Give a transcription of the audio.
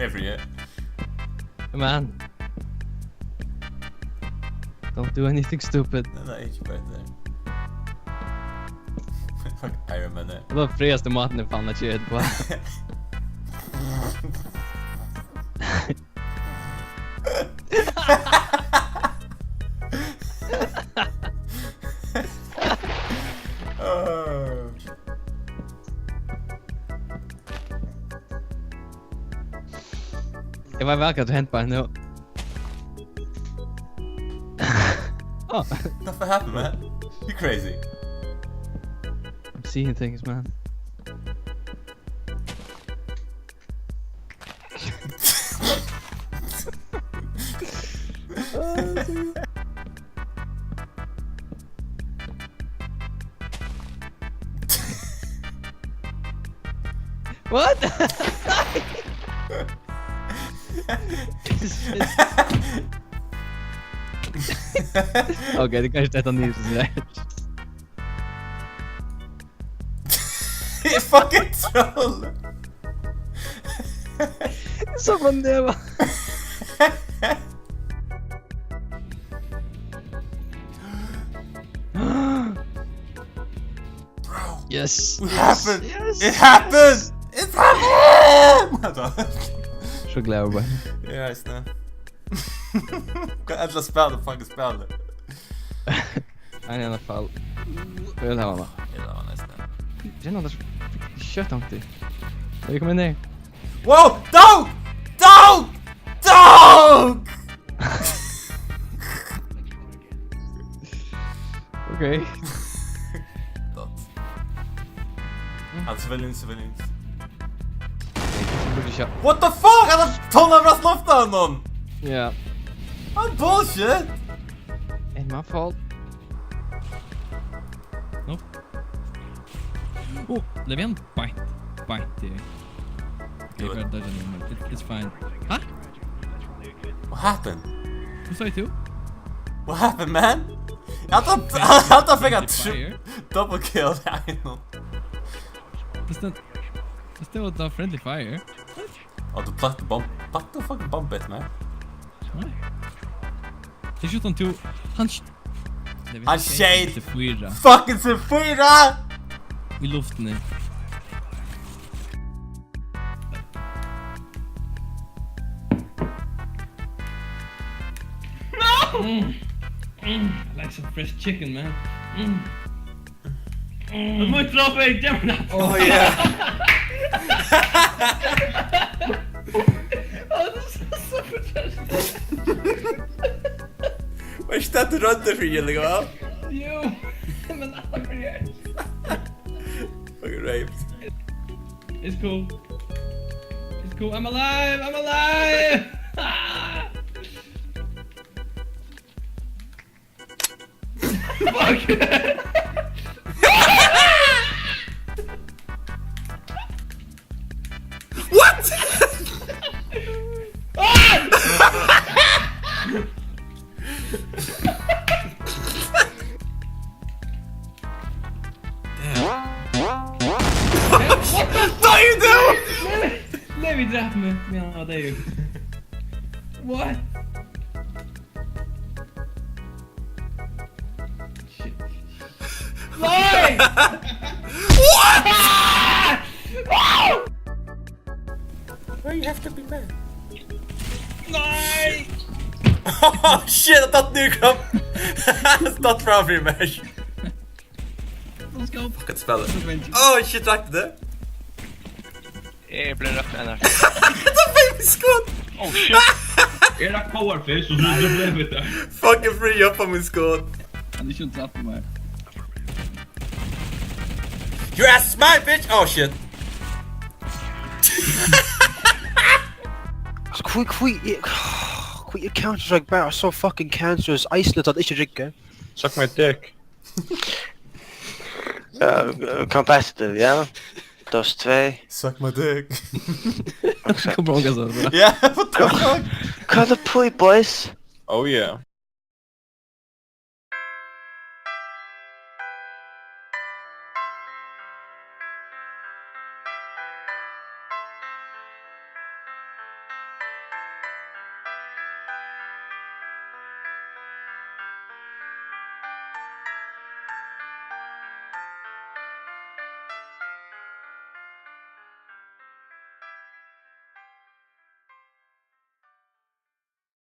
pay for it. Man. Don't do anything stupid. Den är inte bättre. Fuck Iron Man där. Då fräs det maten i panna kött på. Jag var verkar att du hänt på nu. Oh, Nothing happened, man. You crazy. I'm seeing things, man. What? Okej, det kanske är Nils där. You fucking troll! Så man det var. Bro, Yes. what happened? Yes. It happened! It happened! Så glad jag bara. Ja, just det. Kan äntligen spela fucking spelet. Nej, i alla fall. Jag vill ha honom. Ja, det var nästan. Känner att jag kött om dig. Jag kommer ner. Wow! Dog! Dog! Dog! Okej. Civilians. Jag borde köra. What the fuck? Han har tonavrat loften någon! Ja. Han bullshit! En man fall. No. Oh, Levian bite. Okay, Good. but it's fine. Huh? What happened? Who saw it too? What happened, man? Jag tror fick en Fire. double kill. I know. Does that was a friendly fire? Oh, du platt bomb. What the fucking bomb bit, man? Why? He shot on two. Han shade. Fyra Fucking Sefira! i luften nu. I like some fresh chicken, man. Det var inte bra för dig, damn it! Oh yeah! Vad är det du rödde för gilliga, va? Jo, men alla för det. Fucking raped. It's cool. It's cool. I'm alive! I'm alive! Fuck! What? What are you doing? Let me drop me. Ja, det är ju. What? Shit. Nej! What? Ah! Why you have to be mad? Nej! Oh shit, I thought nu kom. It's not framför i mesh. Let's go. Fucking spell it. Oh shit, rakte det? Jag blev rökt med energi. The baby squad! Oh shit! Jag rakt powerface och så blev det där. Fucking free up on min squad. Han är inte satt på mig. Your ass is mine, bitch! Oh shit. Quit your Counter-Strike battle so fucking cancerous. Iceland att inte dricka. Suck my dick. Competitive, ja? Dos 2. Suck my dick. Kommer ihåg alltså. Yeah, what the fuck? Cut the point, boys. Oh yeah.